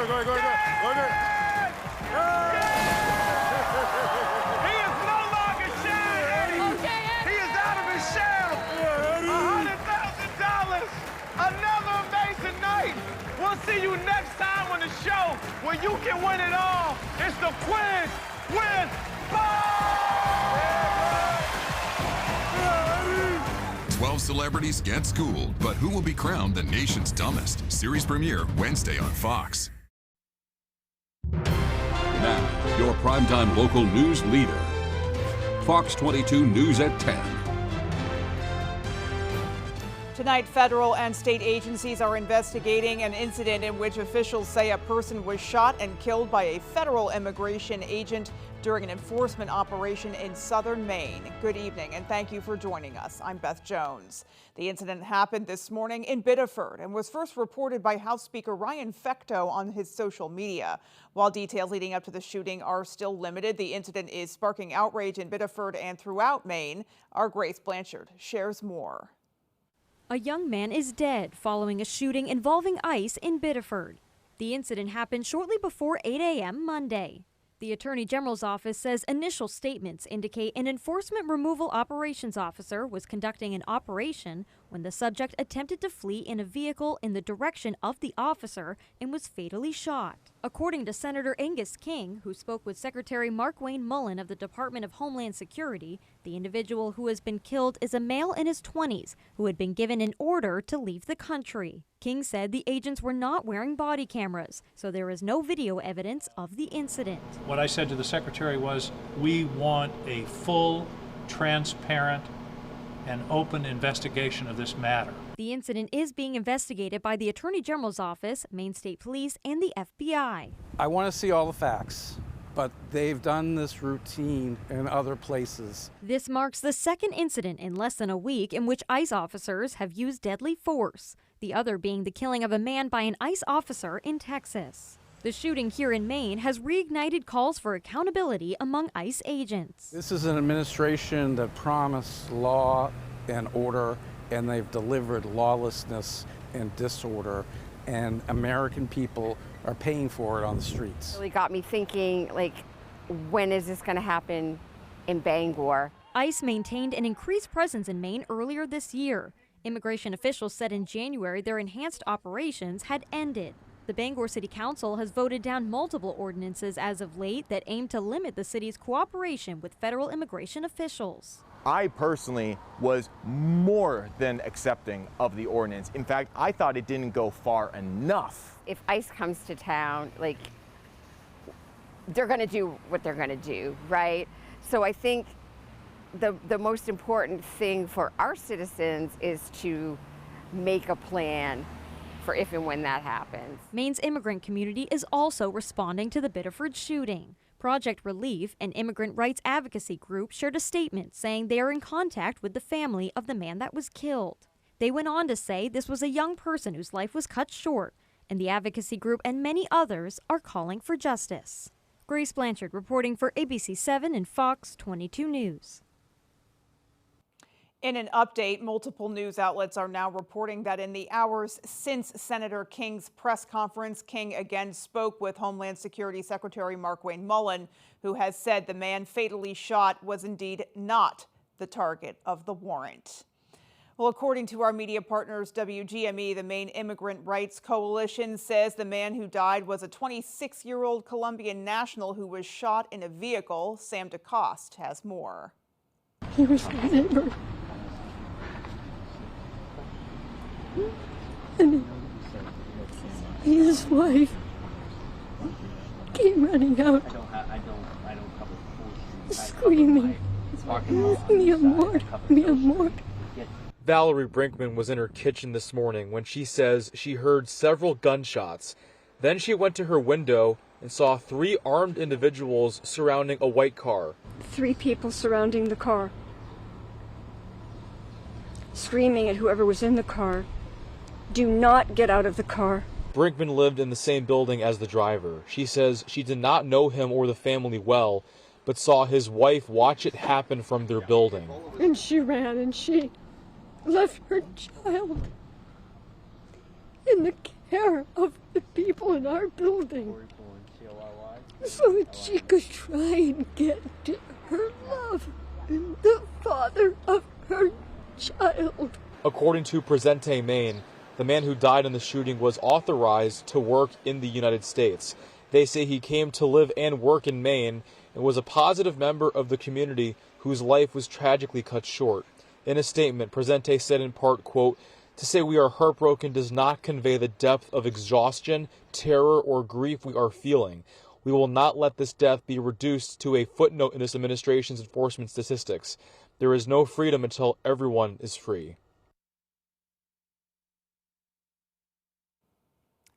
He is no longer shy, Eddie. He is out of his shell. $100,000. Another amazing night. We'll see you next time on the show where you can win it all. It's the Quiz with Bob. 12 celebrities get schooled, but who will be crowned the nation's dumbest? Series premiere Wednesday on Fox. Now, your primetime local news leader. Fox 22 News at 10. Tonight, federal and state agencies are investigating an incident in which officials say a person was shot and killed by a federal immigration agent during an enforcement operation in southern Maine. Good evening, and thank you for joining us. I'm Beth Jones. The incident happened this morning in Biddeford and was first reported by House Speaker Ryan Fecteau on his social media. While details leading up to the shooting are still limited, the incident is sparking outrage in Biddeford and throughout Maine. Our Grace Blanchard shares more. A young man is dead following a shooting involving ICE in Biddeford. The incident happened shortly before 8 a.m. Monday. The Attorney General's office says initial statements indicate an enforcement removal operations officer was conducting an operation when the subject attempted to flee in a vehicle in the direction of the officer and was fatally shot. According to Senator Angus King, who spoke with Secretary Markwayne Mullin of the Department of Homeland Security, the individual who has been killed is a male in his 20s who had been given an order to leave the country. King said the agents were not wearing body cameras, so there is no video evidence of the incident. What I said to the Secretary was, we want a full, transparent, and open investigation of this matter. The incident is being investigated by the Attorney General's office, Maine State Police, and the FBI. I want to see all the facts, but they've done this routine in other places. This marks the second incident in less than a week in which ICE officers have used deadly force, the other being the killing of a man by an ICE officer in Texas. The shooting here in Maine has reignited calls for accountability among ICE agents. This is an administration that promised law and order, and they've delivered lawlessness and disorder, and American people are paying for it on the streets. It really got me thinking, like, when is this going to happen in Bangor? ICE maintained an increased presence in Maine earlier this year. Immigration officials said in January their enhanced operations had ended. The Bangor City Council has voted down multiple ordinances as of late that aim to limit the city's cooperation with federal immigration officials. I personally was more than accepting of the ordinance. In fact, I thought it didn't go far enough. If ICE comes to town, like, they're going to do what they're going to do, right? So I think the most important thing for our citizens is to make a plan for if and when that happens. Maine's immigrant community is also responding to the Biddeford shooting. Project Relief, an immigrant rights advocacy group, shared a statement saying they are in contact with the family of the man that was killed. They went on to say this was a young person whose life was cut short, and the advocacy group and many others are calling for justice. Grace Blanchard reporting for ABC 7 and Fox 22 News. In an update, multiple news outlets are now reporting that in the hours since Senator King's press conference, King again spoke with Homeland Security Secretary Markwayne Mullin, who has said the man fatally shot was indeed not the target of the warrant. Well, according to our media partners, WGME, the Maine Immigrant Rights Coalition, says the man who died was a 26-year-old Colombian national who was shot in a vehicle. Sam DeCoste has more. He was my neighbor. And his wife came running out, screaming, "Mi amor, mi amor." Valerie Brinkman was in her kitchen this morning when she says she heard several gunshots. Then she went to her window and saw 3 armed individuals surrounding a white car. 3 people surrounding the car, screaming at whoever was in the car, "Do not get out of the car." Brinkman lived in the same building as the driver. She says she did not know him or the family well, but saw his wife watch it happen from their building. And she ran and she left her child in the care of the people people in our building so that she could try and get to her love and the father of her child. According to Presente, Maine, the man who died in the shooting was authorized to work in the United States. They say he came to live and work in Maine and was a positive member of the community whose life was tragically cut short. In a statement, Presente said in part, quote, "To say we are heartbroken does not convey the depth of exhaustion, terror, or grief we are feeling. We will not let this death be reduced to a footnote in this administration's enforcement statistics. There is no freedom until everyone is free."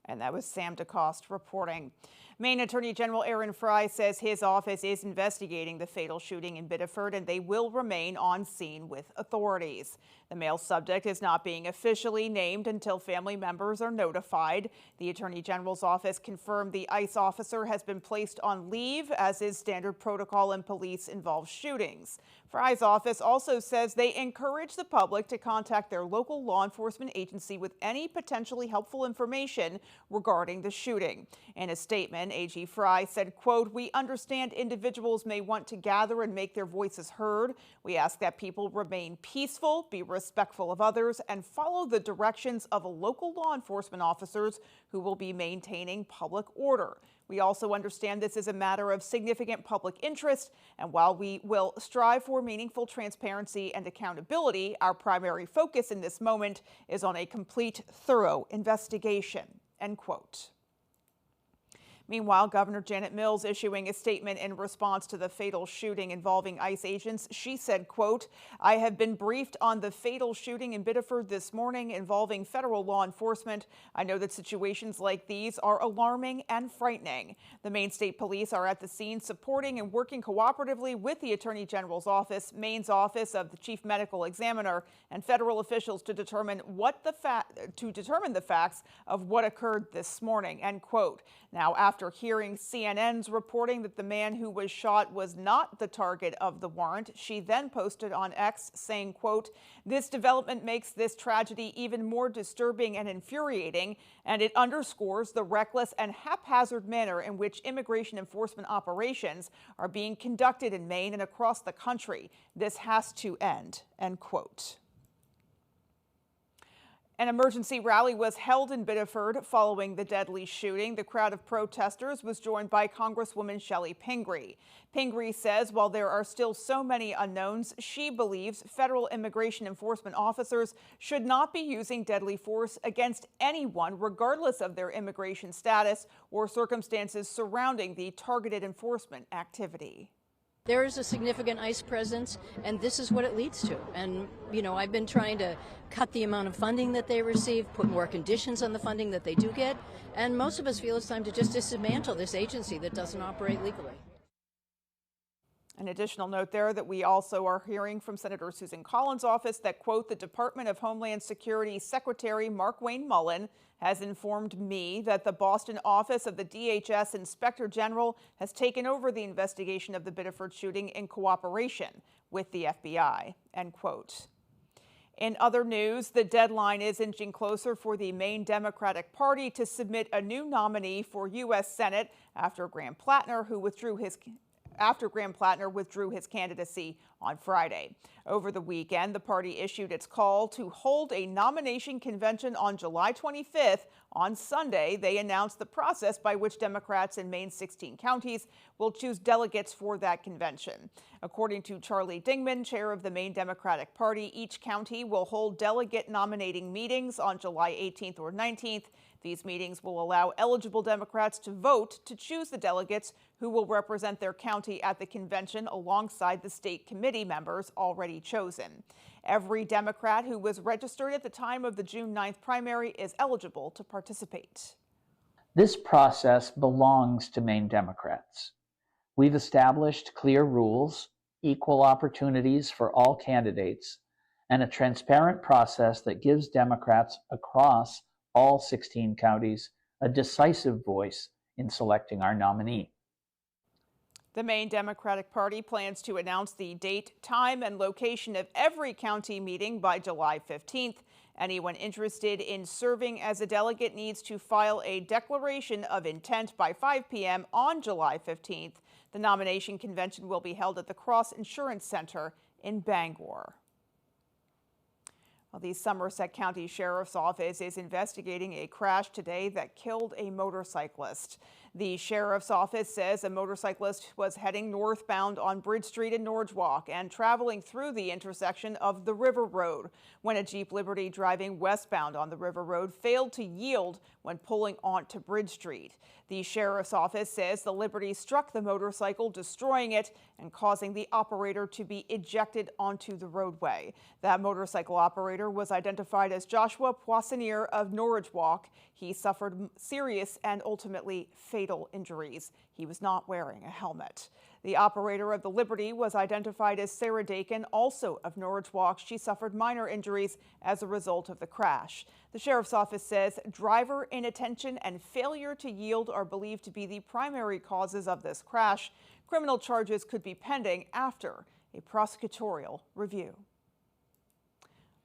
And that was Sam DeCoste reporting. Maine Attorney General Aaron Frey says his office is investigating the fatal shooting in Biddeford, and they will remain on scene with authorities. The male subject is not being officially named until family members are notified. The Attorney General's office confirmed the ICE officer has been placed on leave, as is standard protocol in police-involved shootings. Frey's office also says they encourage the public to contact their local law enforcement agency with any potentially helpful information regarding the shooting. In a statement, AG Frey said, quote, "We understand individuals may want to gather and make their voices heard. We ask that people remain peaceful, be respectful of others, and follow the directions of local law enforcement officers who will be maintaining public order. We also understand this is a matter of significant public interest, and while we will strive for meaningful transparency and accountability, our primary focus in this moment is on a complete, thorough investigation," end quote. Meanwhile, Governor Janet Mills issuing a statement in response to the fatal shooting involving ICE agents. She said, quote, "I have been briefed on the fatal shooting in Biddeford this morning involving federal law enforcement. I know that situations like these are alarming and frightening. The Maine State Police are at the scene supporting and working cooperatively with the Attorney General's office, Maine's Office of the Chief Medical Examiner, and federal officials to determine the facts of what occurred this morning," end quote. Now, after hearing CNN's reporting that the man who was shot was not the target of the warrant, she then posted on X saying, quote, "This development makes this tragedy even more disturbing and infuriating, and it underscores the reckless and haphazard manner in which immigration enforcement operations are being conducted in Maine and across the country. This has to end," end quote. An emergency rally was held in Biddeford following the deadly shooting. The crowd of protesters was joined by Congresswoman Shelley Pingree. Pingree says while there are still so many unknowns, she believes federal immigration enforcement officers should not be using deadly force against anyone, regardless of their immigration status or circumstances surrounding the targeted enforcement activity. There is a significant ICE presence, and this is what it leads to. And, you know, I've been trying to cut the amount of funding that they receive, put more conditions on the funding that they do get, and most of us feel it's time to just dismantle this agency that doesn't operate legally. An additional note there that we also are hearing from Senator Susan Collins' office that, quote, "The Department of Homeland Security Secretary Markwayne Mullin has informed me that the Boston office of the DHS Inspector General has taken over the investigation of the Biddeford shooting in cooperation with the FBI," end quote. In other news, the deadline is inching closer for the Maine Democratic Party to submit a new nominee for U.S. Senate after Graham Plattner withdrew his candidacy on Friday. Over the weekend, the party issued its call to hold a nomination convention on July 25th. On Sunday, they announced the process by which Democrats in Maine's 16 counties will choose delegates for that convention. According to Charlie Dingman, chair of the Maine Democratic Party, each county will hold delegate nominating meetings on July 18th or 19th. These meetings will allow eligible Democrats to vote to choose the delegates who will represent their county at the convention alongside the state committee members already chosen. Every Democrat who was registered at the time of the June 9th primary is eligible to participate. This process belongs to Maine Democrats. We've established clear rules, equal opportunities for all candidates, and a transparent process that gives Democrats across all 16 counties a decisive voice in selecting our nominee. The Maine Democratic Party plans to announce the date, time, and location of every county meeting by July 15th. Anyone interested in serving as a delegate needs to file a declaration of intent by 5 p.m. on July 15th. The nomination convention will be held at the Cross Insurance Center in Bangor. Well, the Somerset County Sheriff's Office is investigating a crash today that killed a motorcyclist. The Sheriff's Office says a motorcyclist was heading northbound on Bridge Street in Norridgewock and traveling through the intersection of the River Road when a Jeep Liberty driving westbound on the River Road failed to yield when pulling onto Bridge Street. The Sheriff's Office says the Liberty struck the motorcycle, destroying it and causing the operator to be ejected onto the roadway. That motorcycle operator was identified as Joshua Poissonier of Norridgewock. He suffered serious and ultimately fatal injuries. He was not wearing a helmet. The operator of the Liberty was identified as Sarah Dakin, also of Norridgewock. She suffered minor injuries as a result of the crash. The Sheriff's Office says driver inattention and failure to yield are believed to be the primary causes of this crash. Criminal charges could be pending after a prosecutorial review.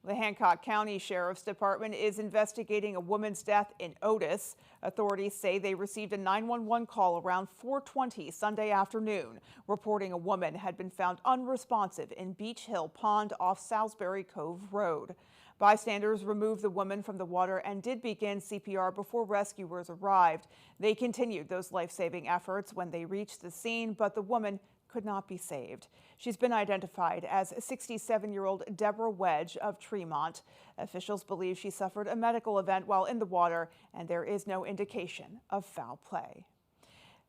The Hancock County Sheriff's Department is investigating a woman's death in Otis. Authorities say they received a 911 call around 4:20 Sunday afternoon, reporting a woman had been found unresponsive in Beach Hill Pond off Salisbury Cove Road. Bystanders removed the woman from the water and did begin CPR before rescuers arrived. They continued those life-saving efforts when they reached the scene, but the woman could not be saved. She's been identified as 67-year-old Deborah Wedge of Tremont. Officials believe she suffered a medical event while in the water, and there is no indication of foul play.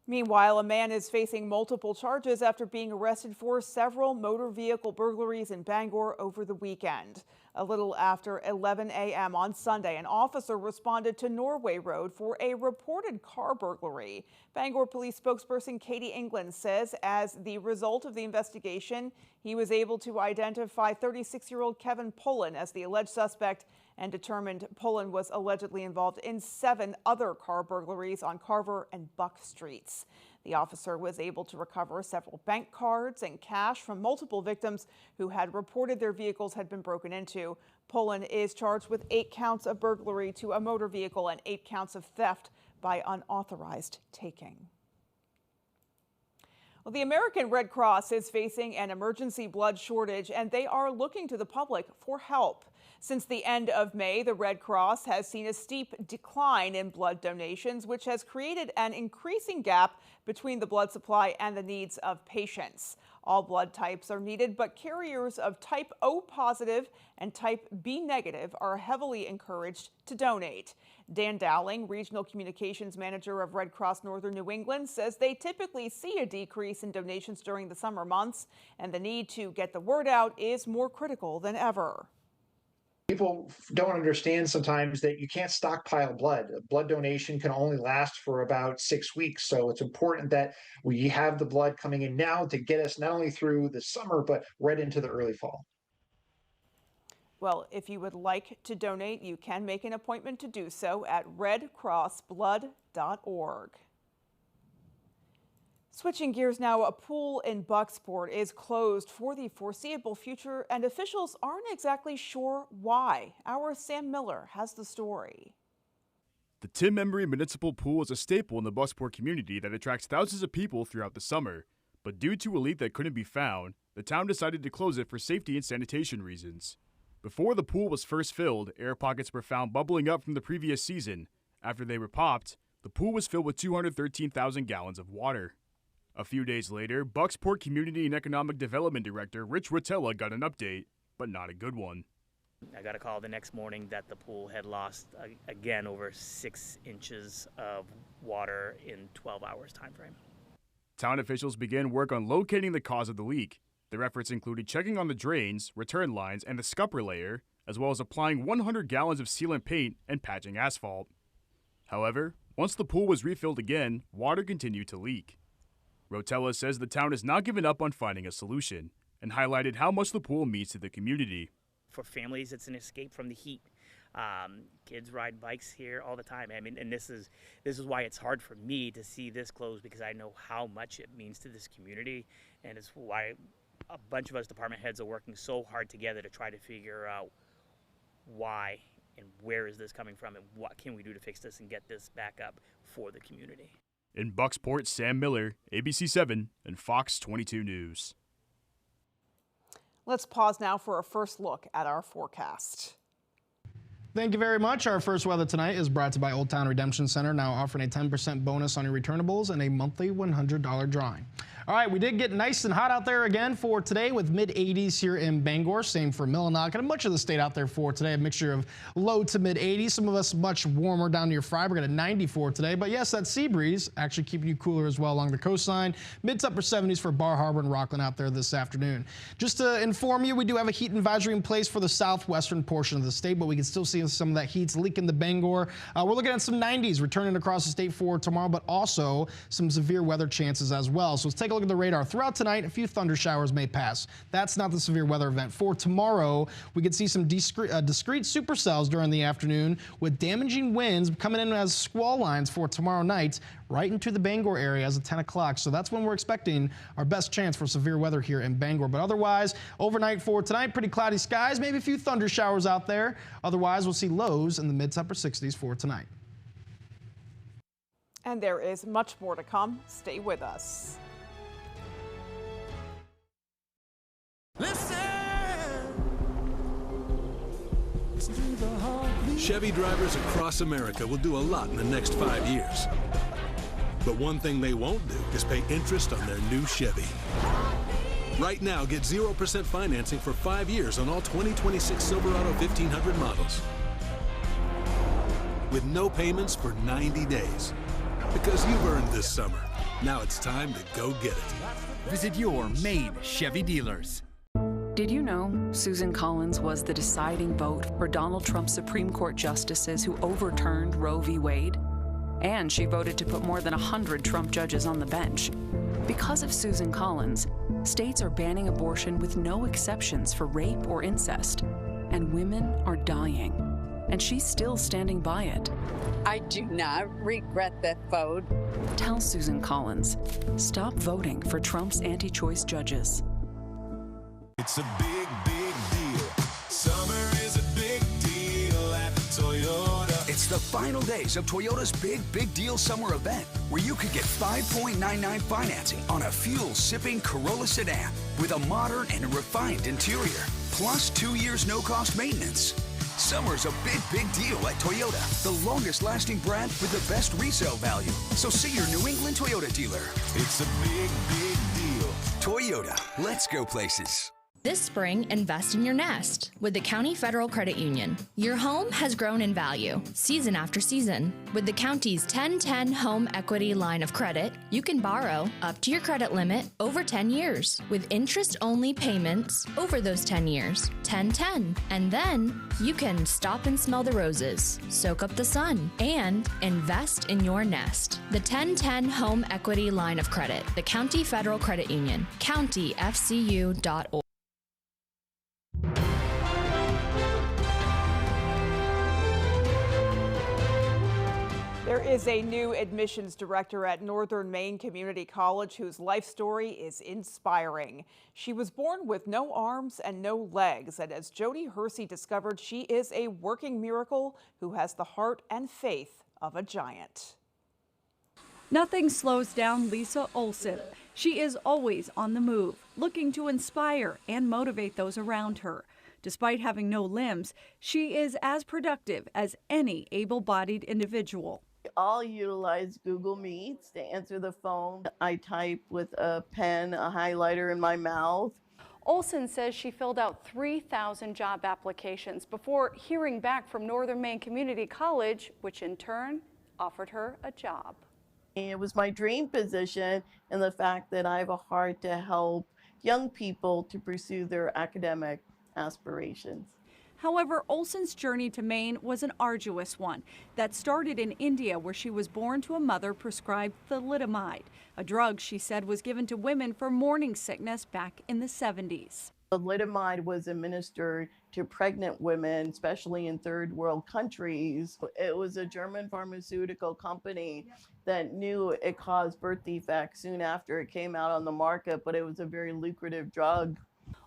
Meanwhile, a man is facing multiple charges after being arrested for several motor vehicle burglaries in Bangor over the weekend. A little after 11 a.m. on Sunday, an officer responded to Norway Road for a reported car burglary. Bangor police spokesperson Katie England says as the result of the investigation, he was able to identify 36-year-old Kevin Pullen as the alleged suspect and determined Pullen was allegedly involved in 7 other car burglaries on Carver and Buck Streets. The officer was able to recover several bank cards and cash from multiple victims who had reported their vehicles had been broken into. Pullen is charged with 8 counts of burglary to a motor vehicle and 8 counts of theft by unauthorized taking. Well, the American Red Cross is facing an emergency blood shortage, and they are looking to the public for help. Since the end of May, the Red Cross has seen a steep decline in blood donations, which has created an increasing gap between the blood supply and the needs of patients. All blood types are needed, but carriers of type O positive and type B negative are heavily encouraged to donate. Dan Dowling, Regional Communications Manager of Red Cross Northern New England, says they typically see a decrease in donations during the summer months, and the need to get the word out is more critical than ever. People don't understand sometimes that you can't stockpile blood. Blood donation can only last for about 6 weeks. So it's important that we have the blood coming in now to get us not only through the summer, but right into the early fall. Well, if you would like to donate, you can make an appointment to do so at redcrossblood.org. Switching gears now, a pool in Bucksport is closed for the foreseeable future, and officials aren't exactly sure why. Our Sam Miller has the story. The Tim Embry Municipal Pool is a staple in the Bucksport community that attracts thousands of people throughout the summer. But due to a leak that couldn't be found, the town decided to close it for safety and sanitation reasons. Before the pool was first filled, air pockets were found bubbling up from the previous season. After they were popped, the pool was filled with 213,000 gallons of water. A few days later, Bucksport Community and Economic Development Director Rich Rotella got an update, but not a good one. I got a call the next morning that the pool had lost, again, over 6 inches of water in 12 hours time frame. Town officials began work on locating the cause of the leak. Their efforts included checking on the drains, return lines, and the scupper layer, as well as applying 100 gallons of sealant paint and patching asphalt. However, once the pool was refilled again, water continued to leak. Rotella says the town has not given up on finding a solution and highlighted how much the pool means to the community. For families, it's an escape from the heat. Kids ride bikes here all the time. I mean, and this is why it's hard for me to see this close, because I know how much it means to this community, and it's why a bunch of us department heads are working so hard together to try to figure out why and where is this coming from and what can we do to fix this and get this back up for the community. In Bucksport, Sam Miller, ABC 7 and Fox 22 News. Let's pause now for a first look at our forecast. Thank you very much. Our first weather tonight is brought to you by Old Town Redemption Center, now offering a 10% bonus on your returnables and a monthly $100 drawing. All right, we did get nice and hot out there again for today with mid-80s here in Bangor. Same for Millinock and much of the state out there for today. A mixture of low to mid-80s. Some of us much warmer down near Freiburg at a 94 today. But yes, that sea breeze actually keeping you cooler as well along the coastline. Mid to upper 70s for Bar Harbor and Rockland out there this afternoon. Just to inform you, we do have a heat advisory in place for the southwestern portion of the state, but we can still see some of that heat's leaking the Bangor. We're looking at some 90s returning across the state for tomorrow, but also some severe weather chances as well. So let's take a look at the radar. Throughout tonight, a few thunder showers may pass. That's not the severe weather event. For tomorrow, we could see some discrete supercells during the afternoon with damaging winds coming in as squall lines for tomorrow night right into the Bangor area as of 10 o'clock. So that's when we're expecting our best chance for severe weather here in Bangor. But otherwise, overnight for tonight, pretty cloudy skies, maybe a few thunder showers out there. Otherwise, we'll see lows in the mid to upper 60s for tonight. And there is much more to come. Stay with us. Chevy drivers across America will do a lot in the next 5 years. But one thing they won't do is pay interest on their new Chevy. Right now, get 0% financing for 5 years on all 2026 Silverado 1500 models. With no payments for 90 days. Because you've earned this summer. Now it's time to go get it. Visit your main Chevy dealers. Did you know Susan Collins was the deciding vote for Donald Trump's Supreme Court justices who overturned Roe v. Wade? And she voted to put more than 100 Trump judges on the bench. Because of Susan Collins, states are banning abortion with no exceptions for rape or incest. And women are dying. And she's still standing by it. I do not regret that vote. Tell Susan Collins, stop voting for Trump's anti-choice judges. It's a big, big deal. Summer is a big deal at Toyota. It's the final days of Toyota's Big, Big Deal Summer Event, where you could get 5.99 financing on a fuel-sipping Corolla sedan with a modern and refined interior, plus 2 years no-cost maintenance. Summer's a big, big deal at Toyota, the longest-lasting brand with the best resale value. So see your New England Toyota dealer. It's a big, big deal. Toyota, let's go places. This spring, invest in your nest with the County Federal Credit Union. Your home has grown in value, season after season. With the county's 10-10 Home Equity Line of Credit, you can borrow up to your credit limit over 10 years, with interest-only payments over those 10 years, 10-10. And then you can stop and smell the roses, soak up the sun, and invest in your nest. The 10-10 Home Equity Line of Credit, the County Federal Credit Union, countyfcu.org. There is a new admissions director at Northern Maine Community College whose life story is inspiring. She was born with no arms and no legs, and as Jody Hersey discovered, she is a working miracle who has the heart and faith of a giant. Nothing slows down Lisa Olson. She is always on the move, looking to inspire and motivate those around her. Despite having no limbs, she is as productive as any able-bodied individual. I'll utilize Google Meets to answer the phone. I type with a pen, a highlighter in my mouth. Olson says she filled out 3,000 job applications before hearing back from Northern Maine Community College, which in turn offered her a job. It was my dream position, and the fact that I have a heart to help young people to pursue their academic aspirations. However, Olson's journey to Maine was an arduous one that started in India, where she was born to a mother prescribed thalidomide, a drug she said was given to women for morning sickness back in the 70s. Thalidomide was administered to pregnant women, especially in third world countries. It was a German pharmaceutical company that knew it caused birth defects soon after it came out on the market, but it was a very lucrative drug.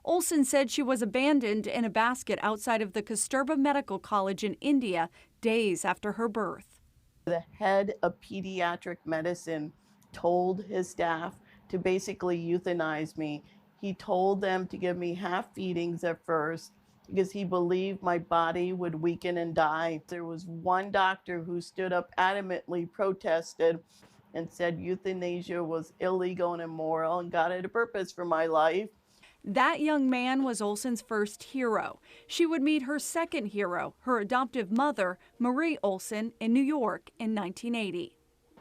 Olson said she was abandoned in a basket outside of the Kasturba Medical College in India days after her birth. The head of pediatric medicine told his staff to basically euthanize me. He told them to give me half feedings at first because he believed my body would weaken and die. There was one doctor who stood up adamantly, protested, and said euthanasia was illegal and immoral and God had a purpose for my life. That young man was Olson's first hero. She would meet her second hero, her adoptive mother, Marie Olson, in New York in 1980.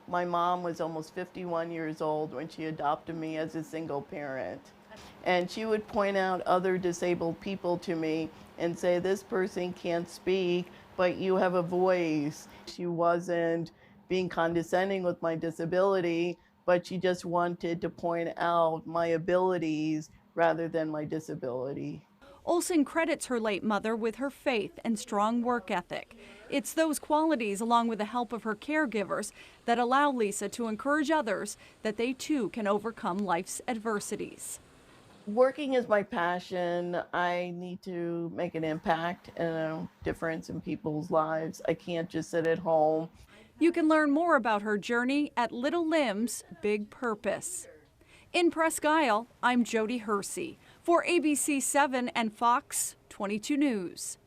My mom was almost 51 years old when she adopted me as a single parent. And she would point out other disabled people to me and say, this person can't speak, but you have a voice. She wasn't being condescending with my disability, but she just wanted to point out my abilities rather than my disability. Olson credits her late mother with her faith and strong work ethic. It's those qualities, along with the help of her caregivers, that allow Lisa to encourage others that they too can overcome life's adversities. Working is my passion. I need to make an impact and a difference in people's lives. I can't just sit at home. You can learn more about her journey at Little Limbs, Big Purpose. In Presque Isle, I'm Jody Hersey for ABC 7 and Fox 22 News.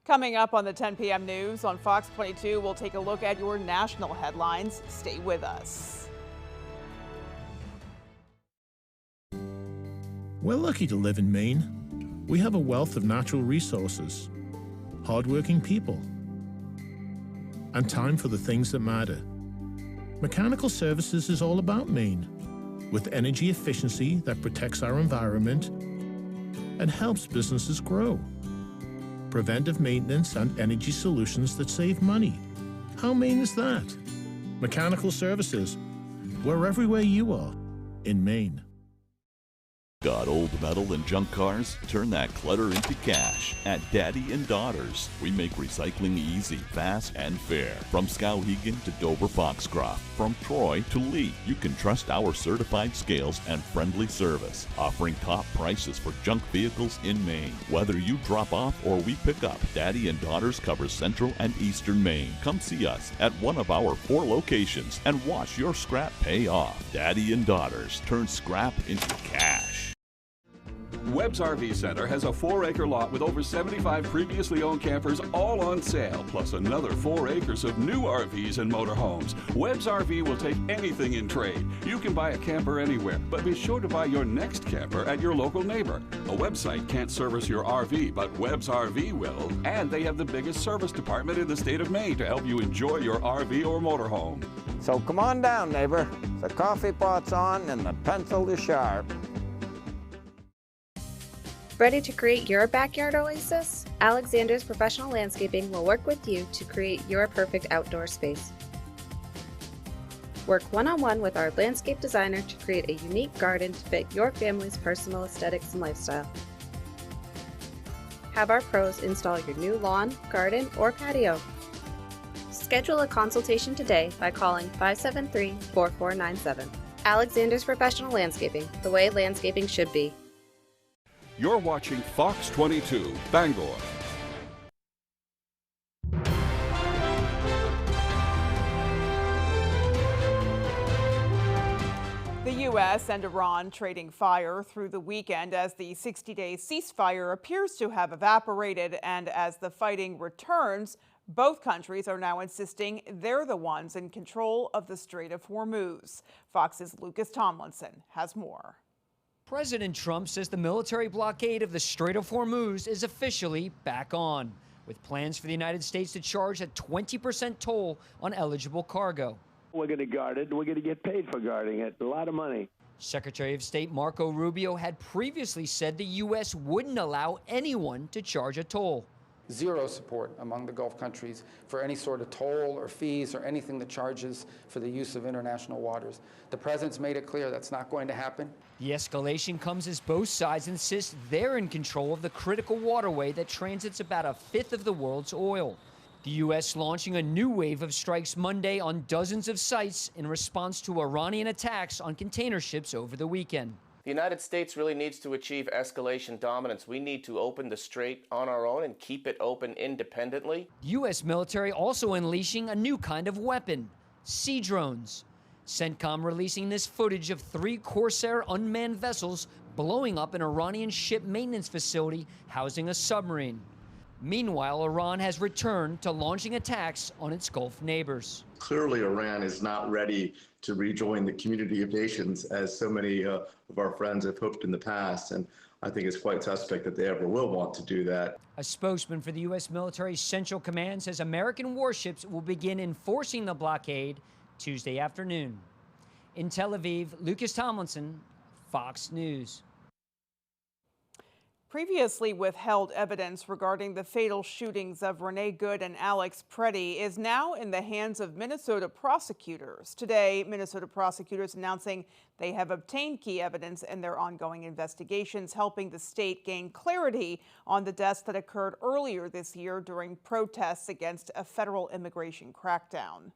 Coming up on the 10 p.m. news on Fox 22, we'll take a look at your national headlines. Stay with us. We're lucky to live in Maine. We have a wealth of natural resources, hardworking people, and time for the things that matter. Mechanical Services is all about Maine, with energy efficiency that protects our environment and helps businesses grow. Preventive maintenance and energy solutions that save money. How Maine is that? Mechanical Services. We're everywhere you are in Maine. Got old metal and junk cars? Turn that clutter into cash at Daddy and Daughters. We make recycling easy, fast, and fair. From Skowhegan to Dover Foxcroft, from Troy to Lee, you can trust our certified scales and friendly service, offering top prices for junk vehicles in Maine. Whether you drop off or we pick up, Daddy and Daughters covers central and eastern Maine. Come see us at one of our 4 locations and watch your scrap pay off. Daddy and Daughters turn scrap into cash. Webb's RV Center has a 4-acre lot with over 75 previously owned campers all on sale, plus another 4 acres of new RVs and motorhomes. Webb's RV will take anything in trade. You can buy a camper anywhere, but be sure to buy your next camper at your local neighbor. A website can't service your RV, but Webb's RV will. And they have the biggest service department in the state of Maine to help you enjoy your RV or motorhome. So come on down, neighbor. The coffee pot's on and the pencil is sharp. Ready to create your backyard oasis? Alexander's Professional Landscaping will work with you to create your perfect outdoor space. Work one-on-one with our landscape designer to create a unique garden to fit your family's personal aesthetics and lifestyle. Have our pros install your new lawn, garden, or patio. Schedule a consultation today by calling 573-4497. Alexander's Professional Landscaping, the way landscaping should be. You're watching Fox 22, Bangor. The U.S. and Iran trading fire through the weekend as the 60-day ceasefire appears to have evaporated, and as the fighting returns, both countries are now insisting they're the ones in control of the Strait of Hormuz. Fox's Lucas Tomlinson has more. President Trump says the military blockade of the Strait of Hormuz is officially back on, with plans for the United States to charge a 20% toll on eligible cargo. We're going to guard it, and we're going to get paid for guarding it. A lot of money. Secretary of State Marco Rubio had previously said the U.S. wouldn't allow anyone to charge a toll. zero support among the Gulf countries for any sort of toll or fees or anything that charges for the use of international waters. The president's made it clear that's not going to happen. The escalation comes as both sides insist they're in control of the critical waterway that transits about a fifth of the world's oil. The U.S. launching a new wave of strikes Monday on dozens of sites in response to Iranian attacks on container ships over the weekend. The United States really needs to achieve escalation dominance. We need to open the strait on our own and keep it open independently. The U.S. military also unleashing a new kind of weapon, sea drones. CENTCOM releasing this footage of 3 Corsair unmanned vessels blowing up an Iranian ship maintenance facility housing a submarine. Meanwhile, Iran has returned to launching attacks on its Gulf neighbors. Clearly, Iran is not ready to rejoin the community of nations, as so many of our friends have hoped in the past, and I think it's quite suspect that they ever will want to do that. A spokesman for the U.S. military's Central Command says American warships will begin enforcing the blockade Tuesday afternoon. In Tel Aviv, Lucas Tomlinson, Fox News. Previously withheld evidence regarding the fatal shootings of Renee Good and Alex Preddy is now in the hands of Minnesota prosecutors. Today, Minnesota prosecutors announcing they have obtained key evidence in their ongoing investigations, helping the state gain clarity on the deaths that occurred earlier this year during protests against a federal immigration crackdown.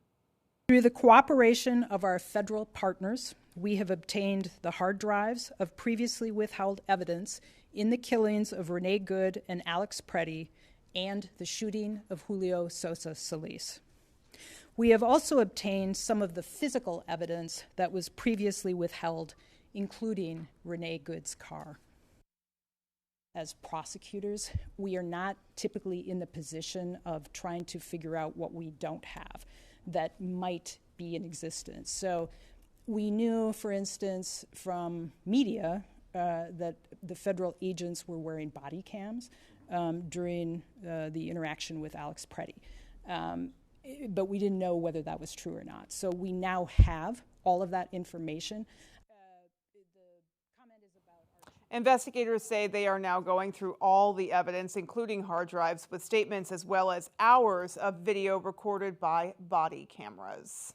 Through the cooperation of our federal partners, we have obtained the hard drives of previously withheld evidence in the killings of Renee Good and Alex Preddy and the shooting of Julio Sosa Solis. We have also obtained some of the physical evidence that was previously withheld, including Renee Good's car. As prosecutors, we are not typically in the position of trying to figure out what we don't have that might be in existence. So we knew, for instance, from media that the federal agents were wearing body cams during the interaction with Alex Preddy. But we didn't know whether that was true or not. So we now have all of that information. Investigators say they are now going through all the evidence, including hard drives with statements as well as hours of video recorded by body cameras.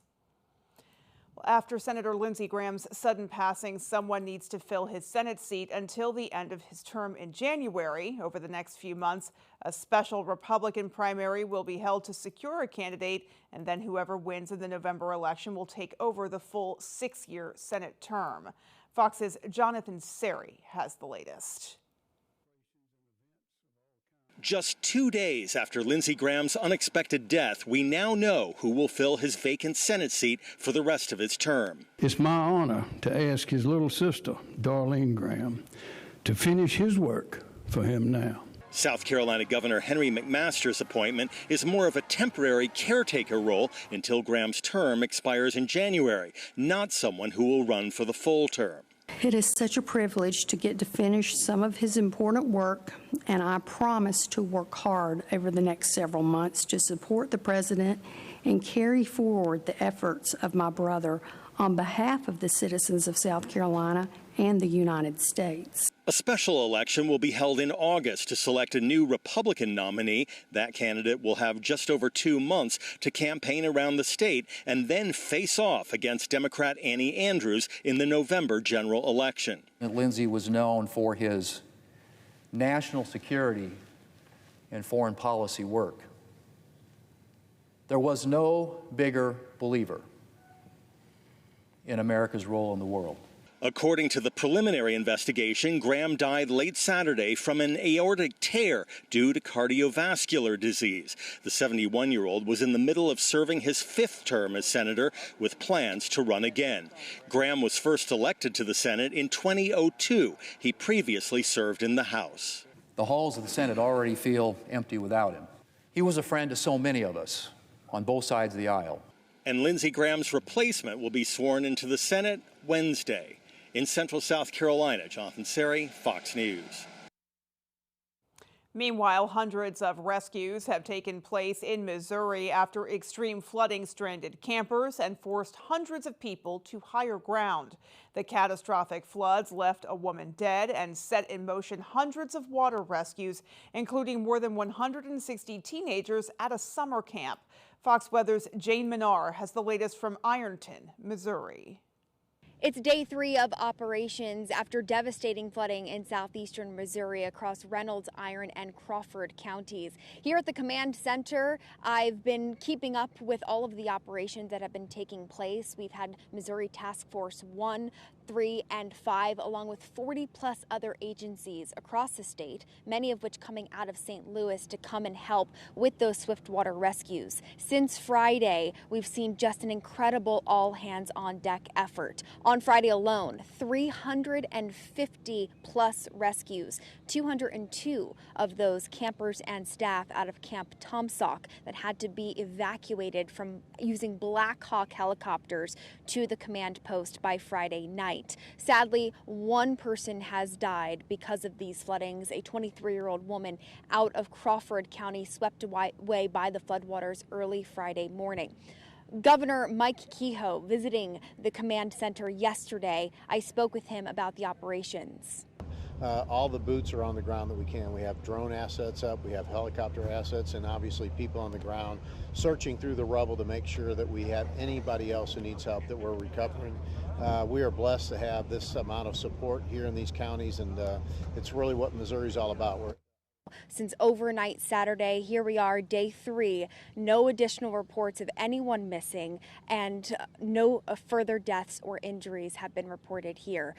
After Senator Lindsey Graham's sudden passing, someone needs to fill his Senate seat until the end of his term in January. Over the next few months, a special Republican primary will be held to secure a candidate, and then whoever wins in the November election will take over the full 6-year Senate term. Fox's Jonathan Seri has the latest. Just 2 days after Lindsey Graham's unexpected death, we now know who will fill his vacant Senate seat for the rest of his term. It's my honor to ask his little sister, Darlene Graham, to finish his work for him now. South Carolina Governor Henry McMaster's appointment is more of a temporary caretaker role until Graham's term expires in January, not someone who will run for the full term. It is such a privilege to get to finish some of his important work, and I promise to work hard over the next several months to support the President and carry forward the efforts of my brother on behalf of the citizens of South Carolina and the United States. A special election will be held in August to select a new Republican nominee. That candidate will have just over 2 months to campaign around the state and then face off against Democrat Annie Andrews in the November general election. Lindsey was known for his national security and foreign policy work. There was no bigger believer in America's role in the world. According to the preliminary investigation, Graham died late Saturday from an aortic tear due to cardiovascular disease. The 71-year-old was in the middle of serving his 5th term as senator with plans to run again. Graham was first elected to the Senate in 2002. He previously served in the House. The halls of the Senate already feel empty without him. He was a friend to so many of us on both sides of the aisle. And Lindsey Graham's replacement will be sworn into the Senate Wednesday. In Central South Carolina, Jonathan Seri, Fox News. Meanwhile, hundreds of rescues have taken place in Missouri after extreme flooding stranded campers and forced hundreds of people to higher ground. The catastrophic floods left a woman dead and set in motion hundreds of water rescues, including more than 160 teenagers at a summer camp. Fox Weather's Jane Menard has the latest from Ironton, Missouri. It's day 3 of operations after devastating flooding in southeastern Missouri across Reynolds, Iron, and Crawford counties. Here at the command center, I've been keeping up with all of the operations that have been taking place. We've had Missouri Task Force 1, 3, and 5, along with 40-plus other agencies across the state, many of which coming out of St. Louis to come and help with those swiftwater rescues. Since Friday, we've seen just an incredible all-hands-on-deck effort. On Friday alone, 350-plus rescues, 202 of those campers and staff out of Camp Tomsock that had to be evacuated from using Black Hawk helicopters to the command post by Friday night. Sadly, one person has died because of these floodings, a 23-year-old woman out of Crawford County swept away by the floodwaters early Friday morning. Governor Mike Kehoe visiting the command center yesterday. I spoke with him about the operations. All the boots are on the ground that we can. We have drone assets up, we have helicopter assets, and obviously people on the ground searching through the rubble to make sure that we have anybody else who needs help that we're recovering. We are blessed to have this amount of support here in these counties, and it's really what Missouri's all about. Since overnight Saturday, here we are, day 3. No additional reports of anyone missing, and no further deaths or injuries have been reported here.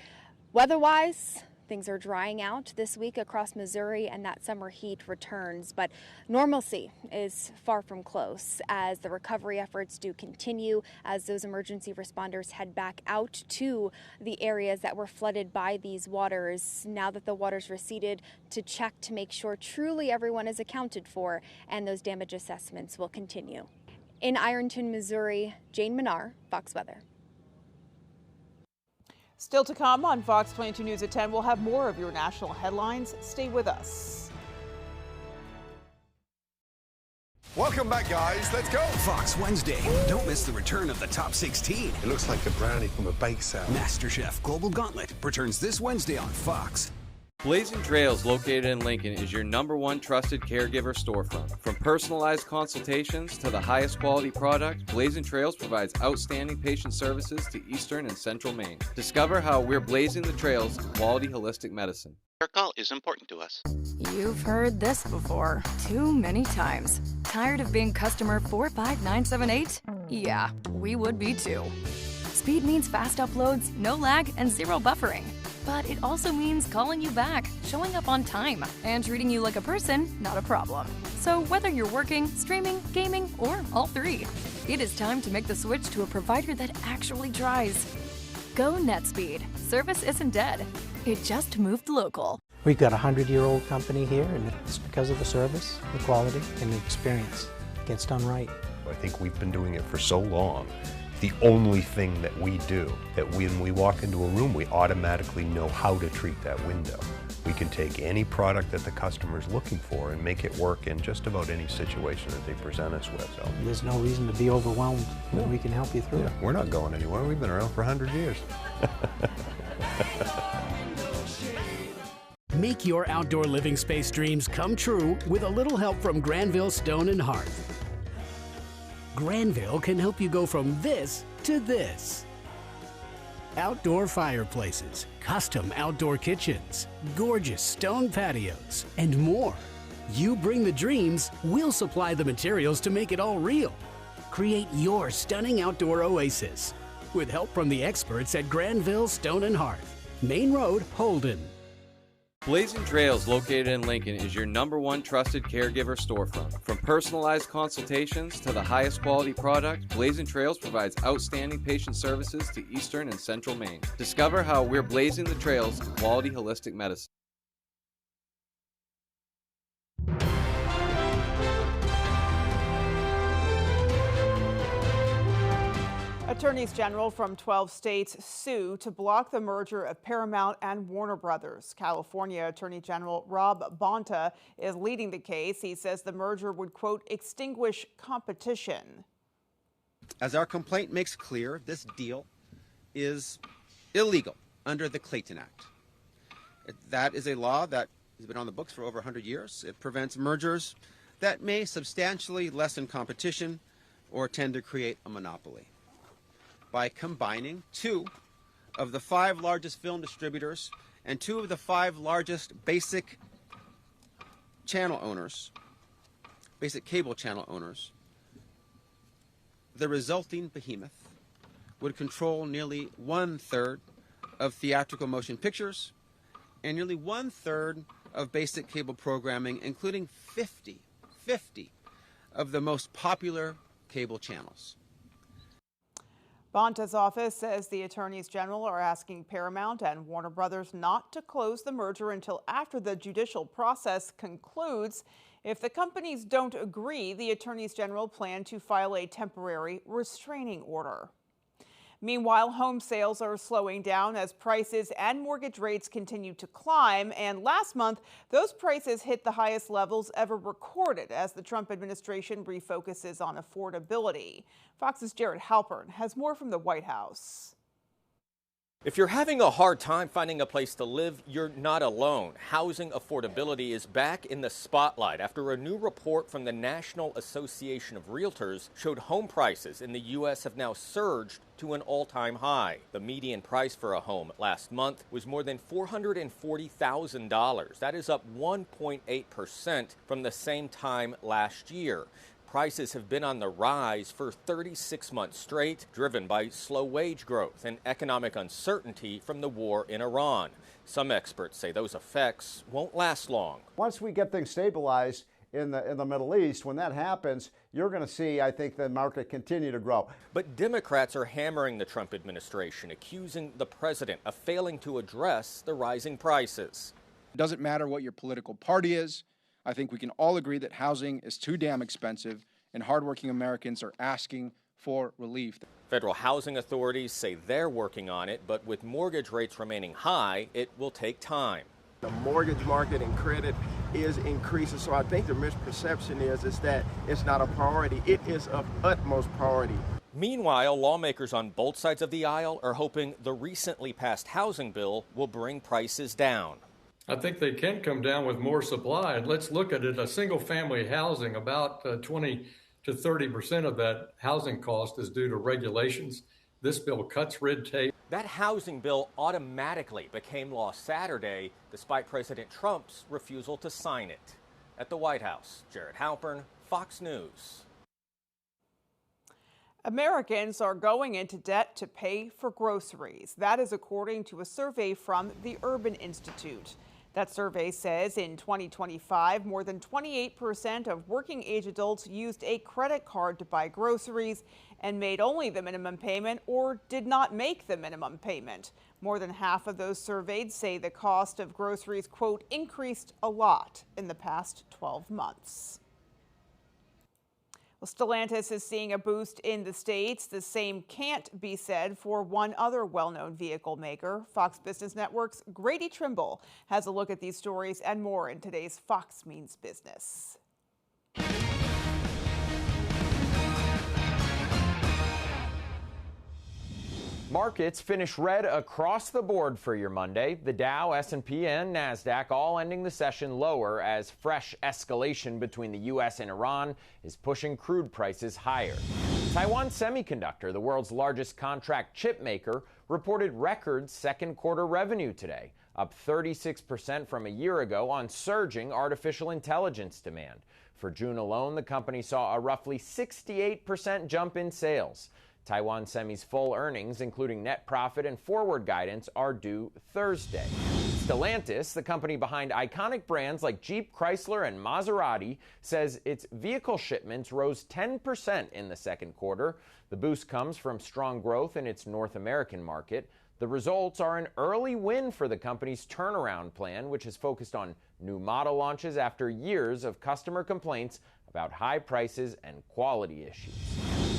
Weather-wise, things are drying out this week across Missouri, and that summer heat returns. But normalcy is far from close as the recovery efforts do continue, as those emergency responders head back out to the areas that were flooded by these waters, now that the waters receded, to check to make sure truly everyone is accounted for, and those damage assessments will continue. In Ironton, Missouri, Jane Menard, Fox Weather. Still to come on Fox 22 News at 10, we'll have more of your national headlines. Stay with us. Welcome back, guys. Let's go. Fox Wednesday. Don't miss the return of the top 16. It looks like a brownie from a bake sale. MasterChef Global Gauntlet returns this Wednesday on Fox. Blazing Trails, located in Lincoln, is your #1 trusted caregiver storefront. From personalized consultations to the highest quality product, Blazing Trails provides outstanding patient services to Eastern and Central Maine. Discover how we're blazing the trails of quality holistic medicine. Your call is important to us. You've heard this before, too many times. Tired of being customer 45978? Yeah, we would be too. Speed means fast uploads, no lag, and zero buffering. But it also means calling you back, showing up on time, and treating you like a person, not a problem. So whether you're working, streaming, gaming, or all 3, it is time to make the switch to a provider that actually tries. Go NetSpeed. Service isn't dead. It just moved local. We've got a 100-year-old company here, and it's because of the service, the quality, and the experience. It gets done right. I think we've been doing it for so long. The only thing that we do, that when we walk into a room, we automatically know how to treat that window. We can take any product that the customer's looking for and make it work in just about any situation that they present us with. So there's no reason to be overwhelmed. No. We can help you through it. We're not going anywhere. We've been around for 100 years. Make your outdoor living space dreams come true with a little help from Granville Stone and Hearth. Granville can help you go from this to this. Outdoor fireplaces, custom outdoor kitchens, gorgeous stone patios, and more. You bring the dreams, we'll supply the materials to make it all real. Create your stunning outdoor oasis with help from the experts at Granville Stone and Hearth, Main Road, Holden. Blazing Trails, located in Lincoln, is your #1 trusted caregiver storefront. From personalized consultations to the highest quality product, Blazing Trails provides outstanding patient services to Eastern and Central Maine. Discover how we're blazing the trails of quality holistic medicine. A Attorneys general from 12 states sue to block the merger of Paramount and Warner Brothers. California Attorney General Rob Bonta is leading the case. He says the merger would, quote, extinguish competition. As our complaint makes clear, this deal is illegal under the Clayton Act. That is a law that has been on the books for over 100 years. It prevents mergers that may substantially lessen competition or tend to create a monopoly. By combining 2 of the 5 largest film distributors and 2 of the 5 largest basic channel owners, basic cable channel owners, the resulting behemoth would control nearly 1/3 of theatrical motion pictures and nearly 1/3 of basic cable programming, including 50 of the most popular cable channels. Bonta's office says the attorneys general are asking Paramount and Warner Brothers not to close the merger until after the judicial process concludes. If the companies don't agree, the attorneys general plan to file a temporary restraining order. Meanwhile, home sales are slowing down as prices and mortgage rates continue to climb. And last month, those prices hit the highest levels ever recorded as the Trump administration refocuses on affordability. Fox's Jared Halpern has more from the White House. If you're having a hard time finding a place to live, you're not alone. Housing affordability is back in the spotlight after a new report from the National Association of Realtors showed home prices in the U.S. have now surged to an all-time high. The median price for a home last month was more than $440,000. That is up 1.8% from the same time last year. Prices have been on the rise for 36 months straight, driven by slow wage growth and economic uncertainty from the war in Iran. Some experts say those effects won't last long. Once we get things stabilized in the Middle East, when that happens, you're going to see, I think, the market continue to grow. But Democrats are hammering the Trump administration, accusing the president of failing to address the rising prices. It doesn't matter what your political party is. I think we can all agree that housing is too damn expensive and hardworking Americans are asking for relief. Federal housing authorities say they're working on it, but with mortgage rates remaining high, it will take time. The mortgage market and credit is increasing, so I think the misperception is that it's not a priority. It is of utmost priority. Meanwhile, lawmakers on both sides of the aisle are hoping the recently passed housing bill will bring prices down. I think they can come down with more supply. And let's look at it. A single family housing, about 20 to 30% of that housing cost is due to regulations. This bill cuts red tape. That housing bill automatically became law Saturday, despite President Trump's refusal to sign it. At the White House, Jared Halpern, Fox News. Americans are going into debt to pay for groceries. That is according to a survey from the Urban Institute. That survey says in 2025, more than 28% of working-age adults used a credit card to buy groceries and made only the minimum payment or did not make the minimum payment. More than half of those surveyed say the cost of groceries, quote, increased a lot in the past 12 months. Well, Stellantis is seeing a boost in the States. The same can't be said for one other well-known vehicle maker. Fox Business Network's Grady Trimble has a look at these stories and more in today's Fox Means Business. Markets finish red across the board for your Monday. The Dow, S&P, and NASDAQ all ending the session lower as fresh escalation between the U.S. and Iran is pushing crude prices higher. Taiwan Semiconductor, the world's largest contract chip maker, reported record second quarter revenue today, up 36% from a year ago on surging artificial intelligence demand. For June alone, the company saw a roughly 68% jump in sales. Taiwan Semi's full earnings, including net profit and forward guidance, are due Thursday. Stellantis, the company behind iconic brands like Jeep, Chrysler, and Maserati, says its vehicle shipments rose 10% in the second quarter. The boost comes from strong growth in its North American market. The results are an early win for the company's turnaround plan, which is focused on new model launches after years of customer complaints about high prices and quality issues.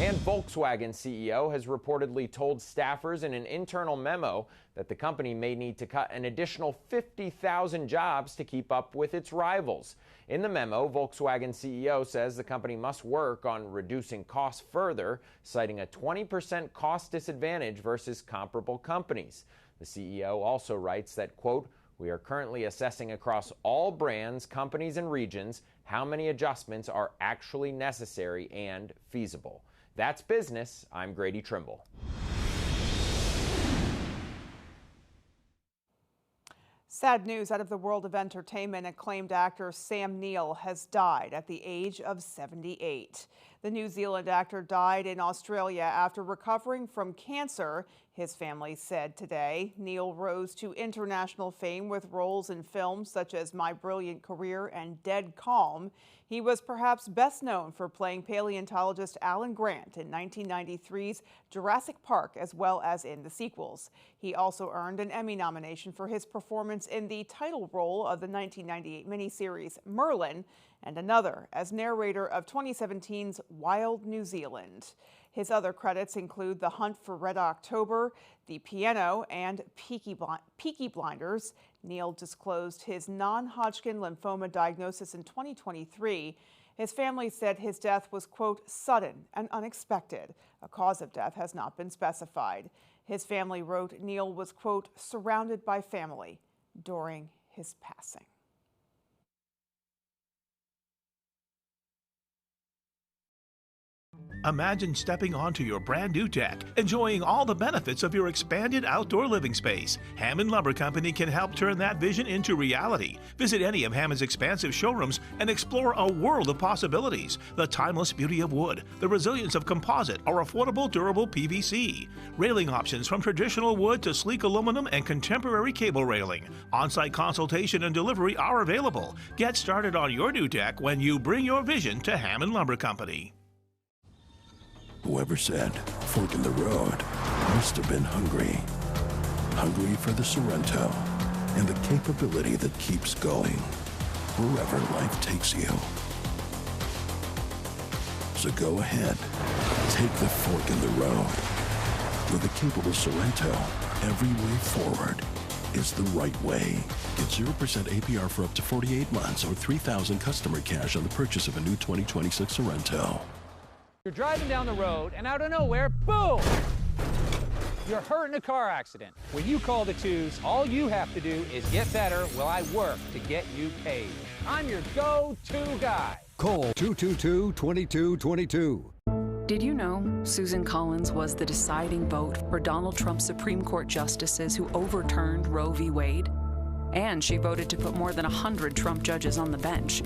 And Volkswagen CEO has reportedly told staffers in an internal memo that the company may need to cut an additional 50,000 jobs to keep up with its rivals. In the memo, Volkswagen CEO says the company must work on reducing costs further, citing a 20% cost disadvantage versus comparable companies. The CEO also writes that, quote, "We are currently assessing across all brands, companies, and regions how many adjustments are actually necessary and feasible." That's business. I'm Grady Trimble. Sad news out of the world of entertainment. Acclaimed actor Sam Neill has died at the age of 78. The New Zealand actor died in Australia after recovering from cancer, his family said today. Neill rose to international fame with roles in films such as My Brilliant Career and Dead Calm. He was perhaps best known for playing paleontologist Alan Grant in 1993's Jurassic Park, as well as in the sequels. He also earned an Emmy nomination for his performance in the title role of the 1998 miniseries Merlin, and another as narrator of 2017's Wild New Zealand. His other credits include The Hunt for Red October, The Piano, and Peaky Blinders. Neill disclosed his non-Hodgkin lymphoma diagnosis in 2023. His family said his death was, quote, "sudden and unexpected." A cause of death has not been specified. His family wrote Neill was, quote, "surrounded by family" during his passing. Imagine stepping onto your brand new deck, enjoying all the benefits of your expanded outdoor living space. Hammond Lumber Company can help turn that vision into reality. Visit any of Hammond's expansive showrooms and explore a world of possibilities. The timeless beauty of wood, the resilience of composite, or affordable, durable PVC. Railing options from traditional wood to sleek aluminum and contemporary cable railing. On-site consultation and delivery are available. Get started on your new deck when you bring your vision to Hammond Lumber Company. Whoever said fork in the road must have been hungry. Hungry for the Sorrento and the capability that keeps going wherever life takes you. So go ahead, take the fork in the road. With a capable Sorrento, every way forward is the right way. Get 0% APR for up to 48 months or $3,000 customer cash on the purchase of a new 2026 Sorrento. You're driving down the road, and out of nowhere, boom! You're hurt in a car accident. When you call the twos, all you have to do is get better while I work to get you paid. I'm your go-to guy. Call 222-2222. Did you know Susan Collins was the deciding vote for Donald Trump's Supreme Court justices who overturned Roe v. Wade? And she voted to put more than 100 Trump judges on the bench.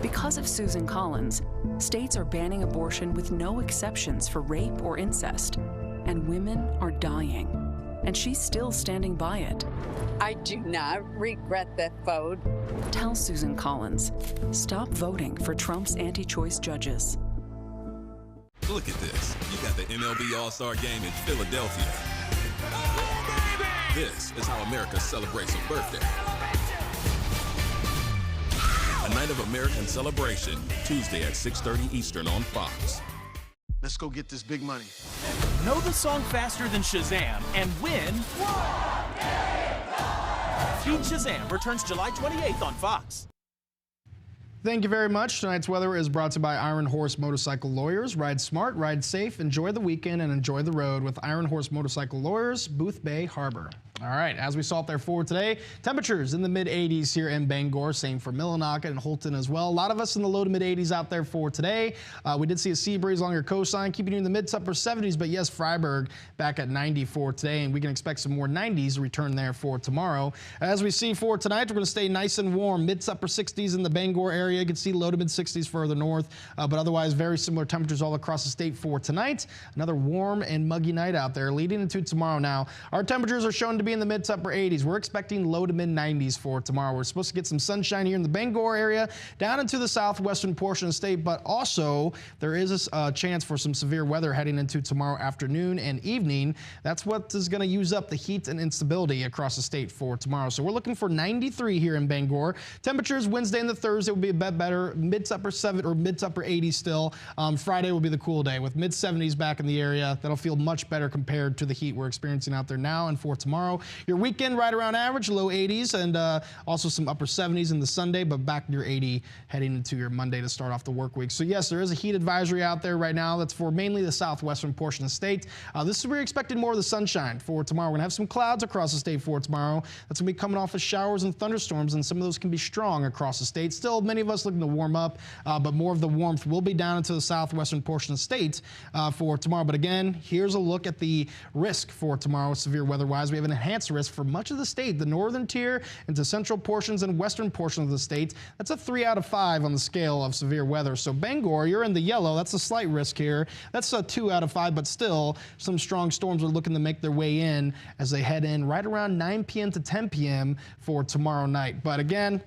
Because of Susan Collins, states are banning abortion with no exceptions for rape or incest. And women are dying. And she's still standing by it. I do not regret that vote. Tell Susan Collins, stop voting for Trump's anti-choice judges. Look at this. You got the MLB All-Star Game in Philadelphia. This is how America celebrates a birthday. A night of American celebration, Tuesday at 6:30 Eastern on Fox. Let's go get this big money. Know the song faster than Shazam and win. Beat Shazam returns July 28th on Fox. Thank you very much. Tonight's weather is brought to you by Iron Horse Motorcycle Lawyers. Ride smart, ride safe, enjoy the weekend, and enjoy the road with Iron Horse Motorcycle Lawyers, Booth Bay Harbor. All right, as we saw out there for today, temperatures in the mid-80s here in Bangor, same for Millinocket and Holton as well. A lot of us in the low to mid-80s out there for today. We did see a sea breeze along your coastline, keeping you in the mid to upper 70s, but yes, Freiburg back at 90 for today, and we can expect some more 90s return there for tomorrow. As we see for tonight, we're going to stay nice and warm, mid to upper 60s in the Bangor area. You can see low to mid 60s further north, but otherwise very similar temperatures all across the state for tonight. Another warm and muggy night out there leading into tomorrow now. Our temperatures are shown to be be in the mid to upper 80s. We're expecting low to mid 90s for tomorrow. We're supposed to get some sunshine here in the Bangor area, down into the southwestern portion of the state, but also there is a chance for some severe weather heading into tomorrow afternoon and evening. That's what is going to use up the heat and instability across the state for tomorrow. So we're looking for 93 here in Bangor. Temperatures Wednesday and the Thursday will be a bit better, mid to upper 80s still. Friday will be the cool day with mid 70s back in the area. That'll feel much better compared to the heat we're experiencing out there now. And for tomorrow, your weekend right around average, low 80s, and also some upper 70s in the Sunday, but back near 80 heading into your Monday to start off the work week. So yes, there is a heat advisory out there right now. That's for mainly the southwestern portion of the state. This is where we're expecting more of the sunshine for tomorrow. We're going to have some clouds across the state for tomorrow. That's going to be coming off of showers and thunderstorms, and some of those can be strong across the state. Still, many of us looking to warm up, but more of the warmth will be down into the southwestern portion of the state for tomorrow. But again, here's a look at the risk for tomorrow severe weather-wise. We have an enhanced risk for much of the state, the northern tier into central portions and western portions of the state. That's a 3 out of 5 on the scale of severe weather. So Bangor, you're in the yellow. That's a slight risk here. That's a 2 out of 5, but still some strong storms are looking to make their way in as they head in right around 9 p.m. to 10 p.m. for tomorrow night. But again,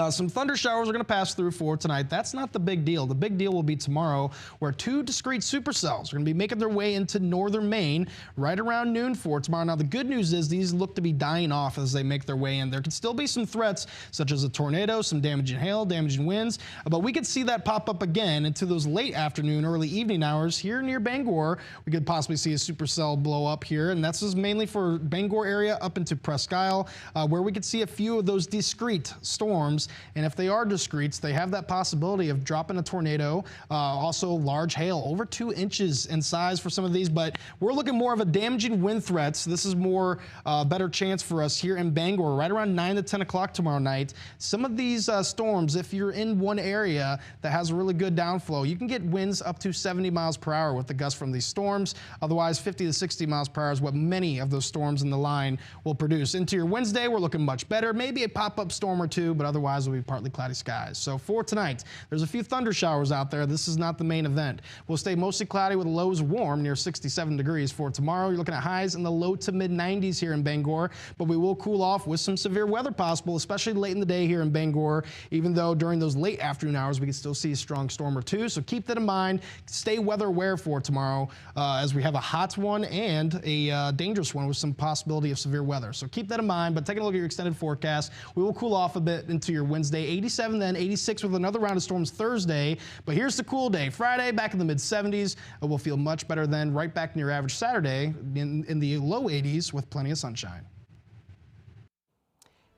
some thunder showers are going to pass through for tonight. That's not the big deal. The big deal will be tomorrow, where 2 discrete supercells are going to be making their way into northern Maine right around noon for tomorrow. Now, the good news is these look to be dying off as they make their way in. There could still be some threats, such as a tornado, some damaging hail, damaging winds, but we could see that pop up again into those late afternoon, early evening hours here near Bangor. We could possibly see a supercell blow up here, and that's just mainly for Bangor area up into Presque Isle, where we could see a few of those discrete storms. And if they are discretes, they have that possibility of dropping a tornado, also large hail, over 2 inches in size for some of these. But we're looking more of a damaging wind threats. This is more better chance for us here in Bangor, right around 9 to 10 o'clock tomorrow night. Some of these storms, if you're in one area that has a really good downflow, you can get winds up to 70 miles per hour with the gusts from these storms. Otherwise, 50 to 60 miles per hour is what many of those storms in the line will produce. Into your Wednesday, we're looking much better. Maybe a pop-up storm or two, but otherwise will be partly cloudy skies. So for tonight, there's a few thunder showers out there. This is not the main event. We'll stay mostly cloudy with lows warm near 67 degrees. For tomorrow, you're looking at highs in the low to mid 90s here in Bangor, but we will cool off with some severe weather possible, especially late in the day here in Bangor, even though during those late afternoon hours, we can still see a strong storm or two. So keep that in mind. Stay weather aware for tomorrow as we have a hot one and a dangerous one with some possibility of severe weather. So keep that in mind, but taking a look at your extended forecast, we will cool off a bit into your Wednesday. 87, then 86 with another round of storms Thursday. But here's the cool day. Friday, back in the mid 70s. We'll feel much better then, right back near average Saturday in the low 80s with plenty of sunshine.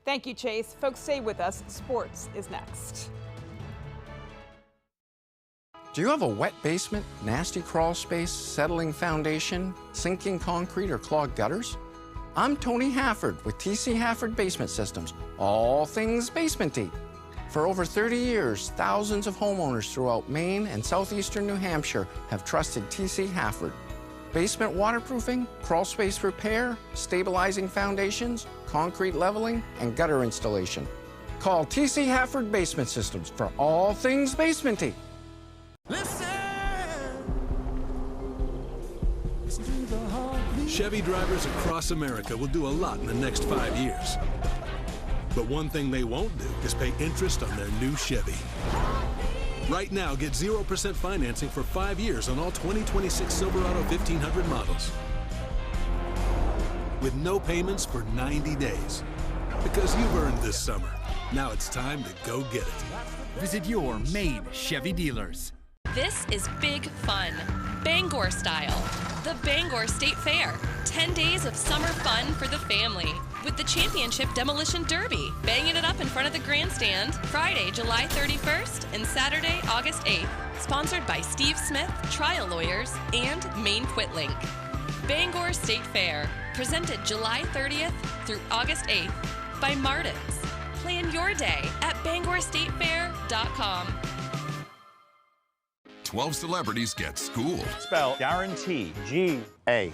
Thank you, Chase. Folks, stay with us. Sports is next. Do you have a wet basement, nasty crawl space, settling foundation, sinking concrete, or clogged gutters? I'm Tony Hafford with TC Hafford Basement Systems, all things basement-y. For over 30 years, thousands of homeowners throughout Maine and southeastern New Hampshire have trusted TC Hafford. Basement waterproofing, crawl space repair, stabilizing foundations, concrete leveling, and gutter installation. Call TC Hafford Basement Systems for all things basement-y. Chevy drivers across America will do a lot in the next 5 years. But one thing they won't do is pay interest on their new Chevy. Right now, get 0% financing for 5 years on all 2026 Silverado 1500 models. With no payments for 90 days. Because you've earned this summer. Now it's time to go get it. Visit your Maine Chevy dealers. This is big fun. Bangor style. The Bangor State Fair. 10 days of summer fun for the family. With the Championship Demolition Derby. Banging it up in front of the grandstand. Friday, July 31st and Saturday, August 8th. Sponsored by Steve Smith, Trial Lawyers, and Maine Quitlink. Bangor State Fair. Presented July 30th through August 8th by Martin's. Plan your day at BangorStateFair.com. 12 celebrities get schooled. Spell guarantee. G-A.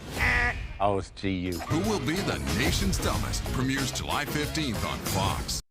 Oh, it's G-U. Who will be the nation's dumbest? Premieres July 15th on Fox.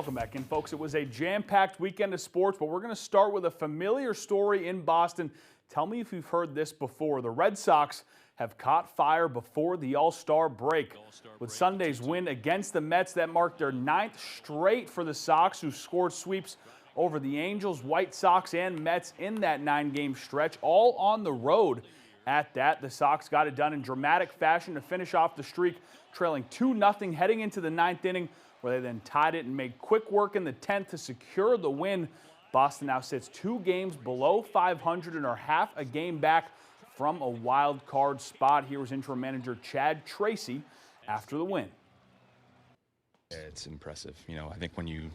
Welcome back in, folks. It was a jam-packed weekend of sports, but we're going to start with a familiar story in Boston. Tell me if you've heard this before. The Red Sox have caught fire before the All-Star break. With Sunday's win against the Mets, that marked their 9th straight for the Sox, who scored sweeps over the Angels, White Sox, and Mets in that 9-game stretch, all on the road. At that, the Sox got it done in dramatic fashion to finish off the streak, trailing 2-0 heading into the 9th inning, where they then tied it and made quick work in the 10th to secure the win. Boston now sits 2 games below 500 and are half a game back from a wild card spot. Here was interim manager Chad Tracy after the win. It's impressive. You know, I think when you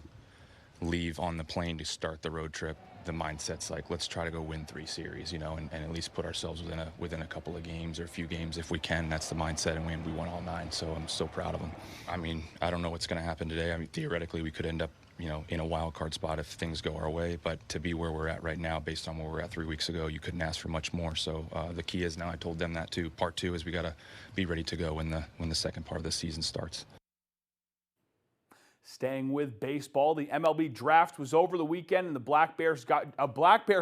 leave on the plane to start the road trip, the mindset's like, let's try to go win 3 series, you know, and at least put ourselves within a couple of games or a few games if we can. That's the mindset, and we won all 9, so I'm so proud of them. I mean, I don't know what's going to happen today. I mean, theoretically, we could end up, you know, in a wild card spot if things go our way, but to be where we're at right now, based on where we were at 3 weeks ago, you couldn't ask for much more. So the key is now, I told them that too, part 2 is we got to be ready to go when the second part of the season starts. Staying with baseball, the MLB draft was over the weekend, and the Black Bear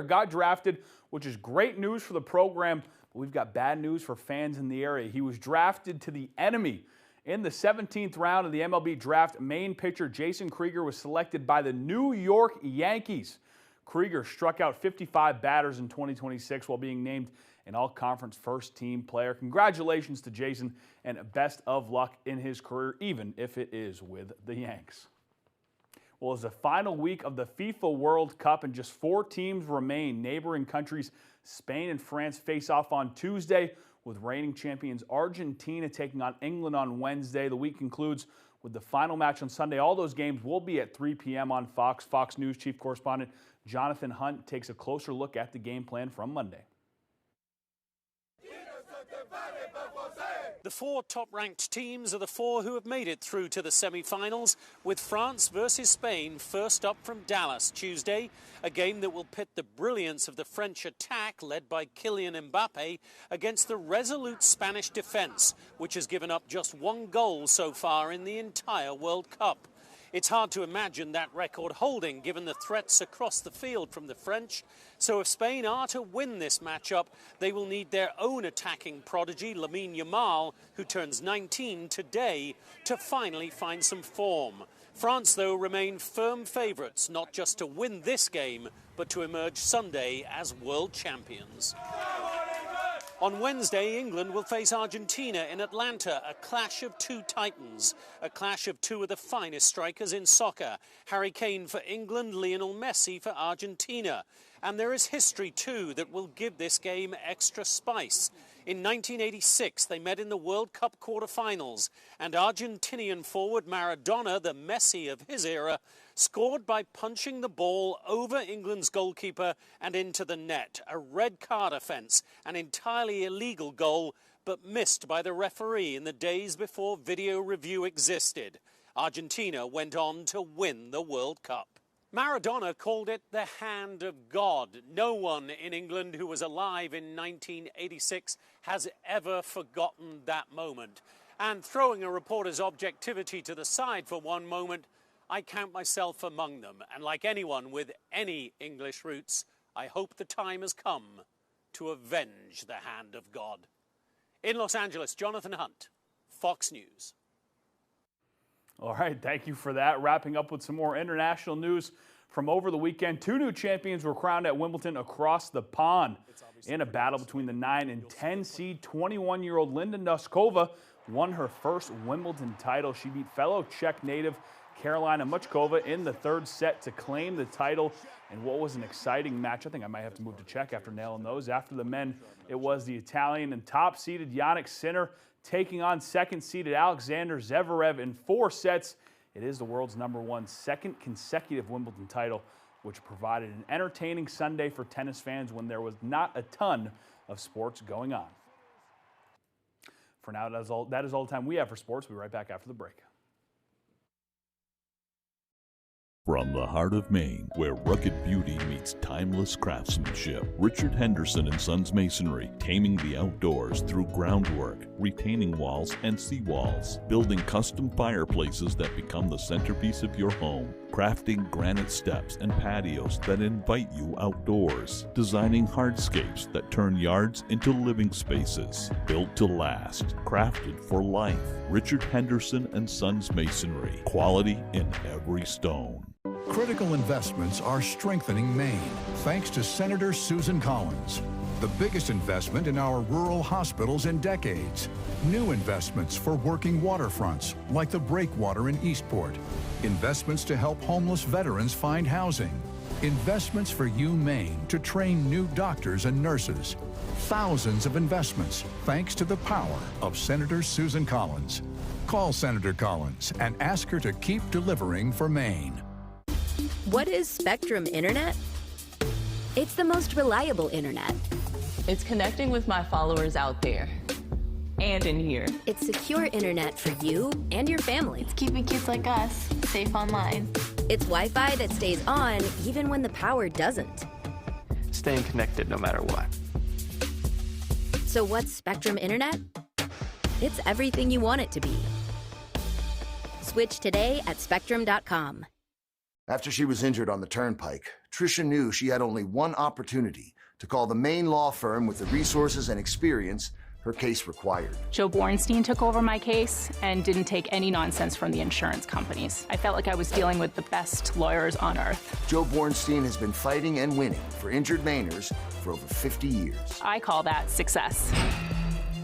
got drafted, which is great news for the program. But we've got bad news for fans in the area. He was drafted to the enemy. In the 17th round of the MLB draft, Maine pitcher Jason Krieger was selected by the New York Yankees. Krieger struck out 55 batters in 2026 while being named an all-conference first-team player. Congratulations to Jason, and best of luck in his career, even if it is with the Yanks. Well, as the final week of the FIFA World Cup and just 4 teams remain, neighboring countries Spain and France face off on Tuesday, with reigning champions Argentina taking on England on Wednesday. The week concludes with the final match on Sunday. All those games will be at 3 p.m. on Fox. Fox News chief correspondent Jonathan Hunt takes a closer look at the game plan from Monday. The 4 top-ranked teams are the 4 who have made it through to the semi-finals, with France versus Spain first up from Dallas Tuesday, a game that will pit the brilliance of the French attack led by Kylian Mbappe against the resolute Spanish defense, which has given up just 1 goal so far in the entire World Cup. It's hard to imagine that record holding given the threats across the field from the French. So if Spain are to win this matchup, they will need their own attacking prodigy, Lamine Yamal, who turns 19 today, to finally find some form. France, though, remain firm favourites, not just to win this game, but to emerge Sunday as world champions. On Wednesday, England will face Argentina in Atlanta, a clash of 2 titans, a clash of 2 of the finest strikers in soccer. Harry Kane for England, Lionel Messi for Argentina. And there is history, too, that will give this game extra spice. In 1986, they met in the World Cup quarter-finals, and Argentinian forward Maradona, the Messi of his era, scored by punching the ball over England's goalkeeper and into the net. A red card offence, an entirely illegal goal, but missed by the referee in the days before video review existed. Argentina went on to win the World Cup. Maradona called it the hand of God. No one in England who was alive in 1986 has ever forgotten that moment. And throwing a reporter's objectivity to the side for one moment, I count myself among them. And like anyone with any English roots, I hope the time has come to avenge the hand of God. In Los Angeles, Jonathan Hunt, Fox News. All right, thank you for that. Wrapping up with some more international news from over the weekend. 2 new champions were crowned at Wimbledon across the pond in a battle between the 9 and 10 seed. 21-year-old Linda Noskova won her first Wimbledon title. She beat fellow Czech native Karolina Muchkova in the 3rd set to claim the title in what was an exciting match. I think I might have to move to Czech after nailing those. After the men, it was the Italian and top-seeded Jannik Sinner taking on 2nd-seeded Alexander Zverev in 4 sets. It is the world's #1 2nd consecutive Wimbledon title, which provided an entertaining Sunday for tennis fans when there was not a ton of sports going on. For now, that is all the time we have for sports. We'll be right back after the break. From the heart of Maine, where rugged beauty meets timeless craftsmanship, Richard Henderson & Sons Masonry, taming the outdoors through groundwork, retaining walls and seawalls, building custom fireplaces that become the centerpiece of your home, crafting granite steps and patios that invite you outdoors, designing hardscapes that turn yards into living spaces, built to last, crafted for life. Richard Henderson & Sons Masonry, quality in every stone. Critical investments are strengthening Maine, thanks to Senator Susan Collins. The biggest investment in our rural hospitals in decades. New investments for working waterfronts, like the Breakwater in Eastport. Investments to help homeless veterans find housing. Investments for Maine to train new doctors and nurses. Thousands of investments, thanks to the power of Senator Susan Collins. Call Senator Collins and ask her to keep delivering for Maine. What is Spectrum Internet? It's the most reliable internet. It's connecting with my followers out there and in here. It's secure internet for you and your family. It's keeping kids like us safe online. It's Wi-Fi that stays on even when the power doesn't. Staying connected no matter what. So what's Spectrum Internet? It's everything you want it to be. Switch today at Spectrum.com. After she was injured on the turnpike, Tricia knew she had only one opportunity to call the Maine law firm with the resources and experience her case required. Joe Bornstein took over my case and didn't take any nonsense from the insurance companies. I felt like I was dealing with the best lawyers on earth. Joe Bornstein has been fighting and winning for injured Mainers for over 50 years. I call that success.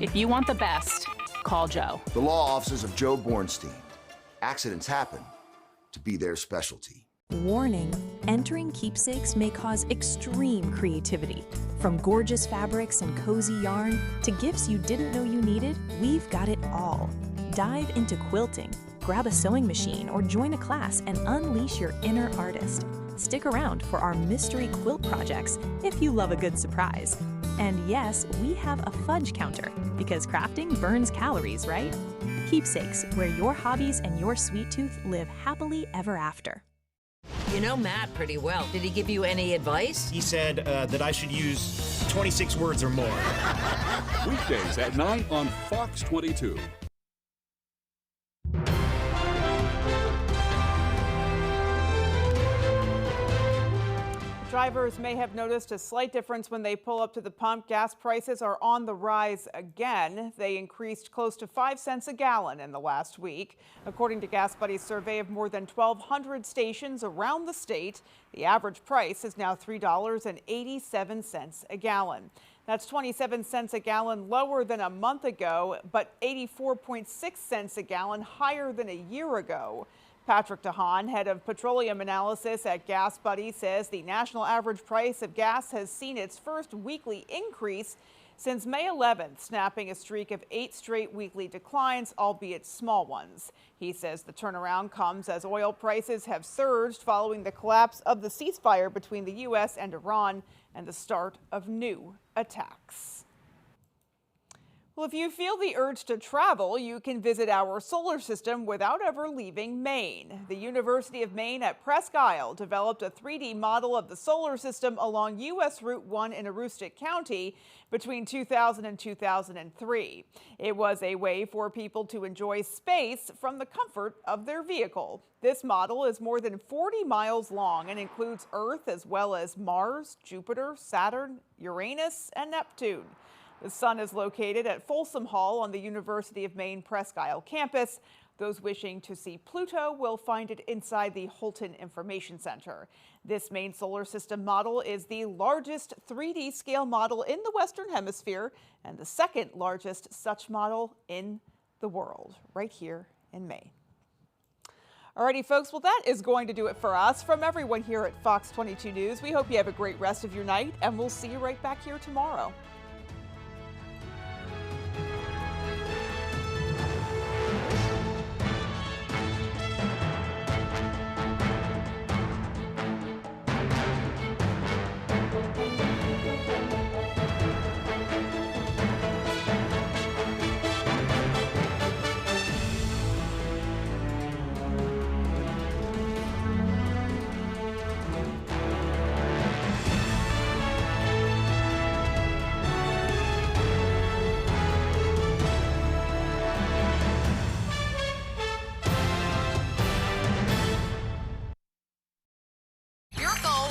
If you want the best, call Joe. The law offices of Joe Bornstein. Accidents happen to be their specialty. Warning, entering Keepsakes may cause extreme creativity. From gorgeous fabrics and cozy yarn to gifts you didn't know you needed, we've got it all. Dive into quilting, grab a sewing machine, or join a class and unleash your inner artist. Stick around for our mystery quilt projects if you love a good surprise. And yes, we have a fudge counter because crafting burns calories, right? Keepsakes, where your hobbies and your sweet tooth live happily ever after. You know Matt pretty well. Did he give you any advice? He said that I should use 26 words or more. Weekdays at 9 on Fox 22. Drivers may have noticed a slight difference when they pull up to the pump. Gas prices are on the rise again. They increased close to 5 cents a gallon in the last week. According to Gas Buddy's survey of more than 1,200 stations around the state, the average price is now $3.87 a gallon. That's 27 cents a gallon lower than a month ago, but 84.6 cents a gallon higher than a year ago. Patrick DeHaan, head of petroleum analysis at Gas Buddy, says the national average price of gas has seen its first weekly increase since May 11th, snapping a streak of 8 straight weekly declines, albeit small ones. He says the turnaround comes as oil prices have surged following the collapse of the ceasefire between the U.S. and Iran and the start of new attacks. Well, if you feel the urge to travel, you can visit our solar system without ever leaving Maine. The University of Maine at Presque Isle developed a 3D model of the solar system along U.S. Route 1 in Aroostook County between 2000 and 2003. It was a way for people to enjoy space from the comfort of their vehicle. This model is more than 40 miles long and includes Earth as well as Mars, Jupiter, Saturn, Uranus, and Neptune. The sun is located at Folsom Hall on the University of Maine Presque Isle campus. Those wishing to see Pluto will find it inside the Holton Information Center. This Maine solar system model is the largest 3D scale model in the Western Hemisphere and the second largest such model in the world, right here in Maine. Alrighty, folks, well, that is going to do it for us. From everyone here at Fox 22 News, we hope you have a great rest of your night, and we'll see you right back here tomorrow.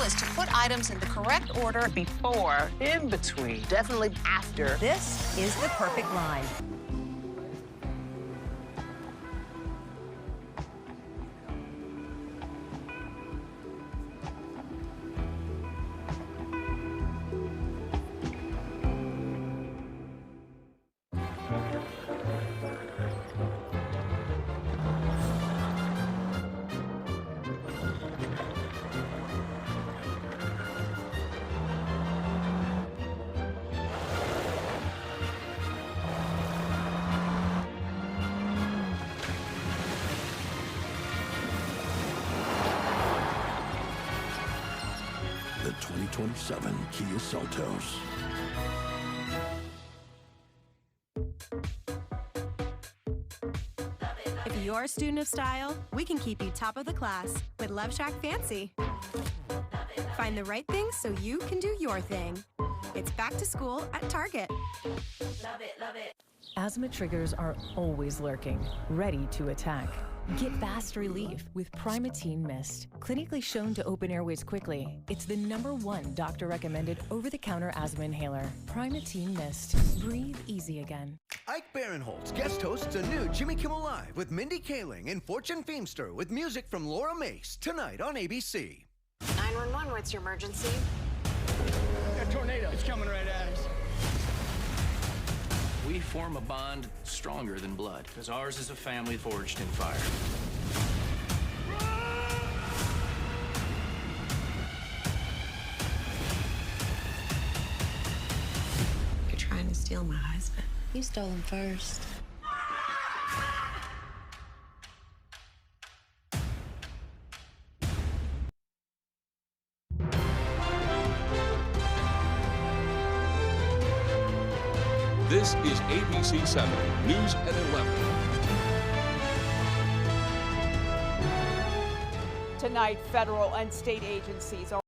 is to put items in the correct order. Before, in between, definitely after. This is the perfect line. The 2027 Kia Seltos. If you're a student of style, we can keep you top of the class with LoveShack Fancy. Find the right things so you can do your thing. It's back to school at Target. Love it, love it. Asthma triggers are always lurking, ready to attack. Get fast relief with Primatene Mist. Clinically shown to open airways quickly, it's the #1 doctor-recommended over-the-counter asthma inhaler. Primatene Mist. Breathe easy again. Ike Barinholtz guest hosts a new Jimmy Kimmel Live with Mindy Kaling and Fortune Feimster with music from Laura Mace tonight on ABC. 911, what's your emergency? A tornado. It's coming right at us. We form a bond stronger than blood, because ours is a family forged in fire. You're trying to steal my husband. You stole him first. This is ABC 7 News at 11. Tonight, federal and state agencies are